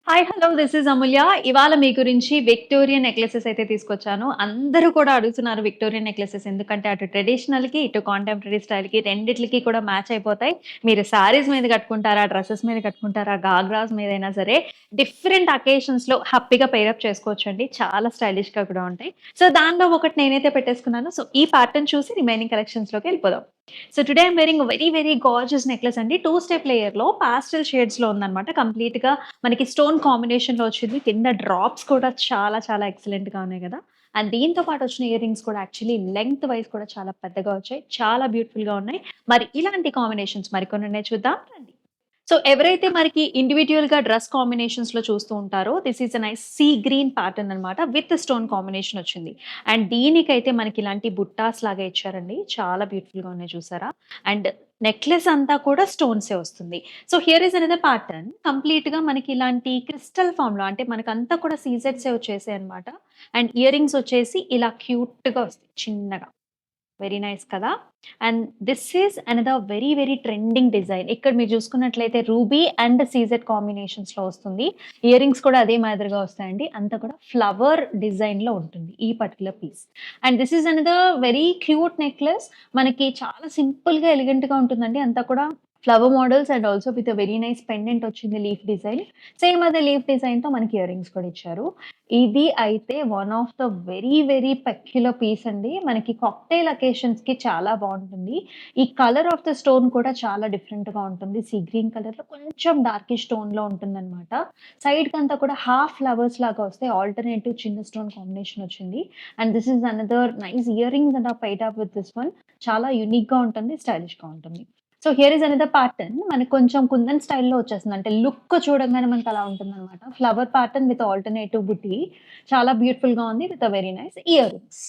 Hi! Hello! This is అమూల్య. ఇవాళ మీ గురించి Victorian necklaces అయితే తీసుకొచ్చాను. అందరూ కూడా అడుగుతున్నారు విక్టోరియన్ నెక్లెసెస్ ఎందుకంటే అటు ట్రెడిషనల్‌కి, ఇటు కాంటెంపరరీ స్టైల్‌కి రెండిట్లికి కూడా మ్యాచ్ అయిపోతాయి. మీరు శారీస్ మీద కట్టుకుంటారా, డ్రెసెస్ మీద కట్టుకుంటారా, గాగ్రాస్ మీదైనా సరే డిఫరెంట్ అకేషన్స్‌లో హ్యాపీగా పెయిరప్ చేసుకోవచ్చండి. చాలా స్టైలిష్‌గా కూడా ఉంటాయి. సో, దానిలో ఒకటి నేనైతే పెట్టేసుకున్నాను. సో, ఈ ప్యాటర్న్ చూసి రిమైనింగ్ కలెక్షన్స్‌లోకి వెళ్ళిపోదాం. So, today I'm wearing very very gorgeous necklace అండి. 2 స్టెప్ లేయర్‌లో పాస్టెల్ షేడ్స్‌లో ఉందన్నమాట. కంప్లీట్‌గా మనకి స్టోన్ కాంబినేషన్‌లో వచ్చింది. కింద డ్రాప్స్ కూడా చాలా చాలా ఎక్సలెంట్‌గా ఉన్నాయి గదా! అండ్ దీంతో పాటు వచ్చిన ఇయర్ రింగ్స్ కూడా యాక్చువల్లీ లెంగ్త్ వైస్ కూడా చాలా పెద్దగా వచ్చాయి. చాలా బ్యూటిఫుల్‌గా ఉన్నాయి. మరి ఇలాంటి కాంబినేషన్స్ మరికొన్ని ఉన్నాయి చూద్దాం రండి. సో, ఎవరైతే మనకి ఇండివిడ్యుయల్‌గా డ్రెస్ కాంబినేషన్స్‌లో చూస్తూ ఉంటారో this is a nice sea green pattern అన్నమాట. విత్ స్టోన్ కాంబినేషన్ వచ్చింది. అండ్ దీనికైతే మనకి ఇలాంటి బుట్టాస్ లాగా ఇచ్చారండి. చాలా బ్యూటిఫుల్‌గా ఉన్నాయి చూసారా? అండ్ నెక్లెస్ అంతా కూడా స్టోన్సే వస్తుంది. So, here is another pattern. కంప్లీట్‌గా మనకి ఇలాంటి క్రిస్టల్ ఫార్మ్‌లో అంటే మనకంతా కూడా సీజెడ్సే వచ్చేసాయన్నమాట. అండ్ ఇయర్ రింగ్స్ వచ్చేసి ఇలా క్యూట్‌గా వస్తాయి చిన్నగా. వెరీ నైస్ కదా! And this is another very very trending design. ఇక్కడ మీరు చూసుకున్నట్లయితే రూబీ అండ్ సీజెడ్ కాంబినేషన్స్‌లో వస్తుంది. ఇయర్ రింగ్స్ కూడా అదే మాదిరిగా వస్తాయండి. అంతా కూడా ఫ్లవర్ డిజైన్‌లో ఉంటుంది ఈ particular piece. And this is another very cute necklace. మనకి చాలా సింపుల్‌గా, ఎలిగెంట్‌గా ఉంటుందండి. అంతా కూడా flower models and also with a very nice pendant వచ్చింది లీఫ్ డిజైన్. సేమ్ అదే లీఫ్ డిజైన్‌తో మనకి ఇయర్ రింగ్స్ కూడా ఇచ్చారు. ఇది అయితే one of the very very peculiar piece అండి. మనకి కాక్టెయిల్ అకేషన్స్‌కి చాలా బావుంటుంది. ఈ కలర్ ఆఫ్ ద స్టోన్ కూడా చాలా డిఫరెంట్‌గా ఉంటుంది. సీ గ్రీన్ కలర్‌లో కొంచెం డార్కిష్ టోన్‌లో ఉంటుందన్నమాట. సైడ్‌కంతా కూడా హాఫ్ ఫ్లవర్స్ లాగా వస్తాయి. ఆల్టర్‌నేటివ్ చిన్న స్టోన్ కాంబినేషన్ వచ్చింది. And this is another nice ear rings and are paired up with this one. చాలా యూనిక్‌గా ఉంటుంది. స్టైలిష్‌గా ఉంటుంది. So, here is another pattern. మనకు కొంచెం కుందన్ స్టైల్‌లో వచ్చేస్తుంది. అంటే లుక్ చూడంగానే మనకు అలా ఉంటుందన్నమాట. ఫ్లవర్ ప్యాటర్న్ విత్ ఆల్టర్‌నేటివ్ బుటీ. చాలా బ్యూటిఫుల్‌గా ఉంది. With a very nice ear rings.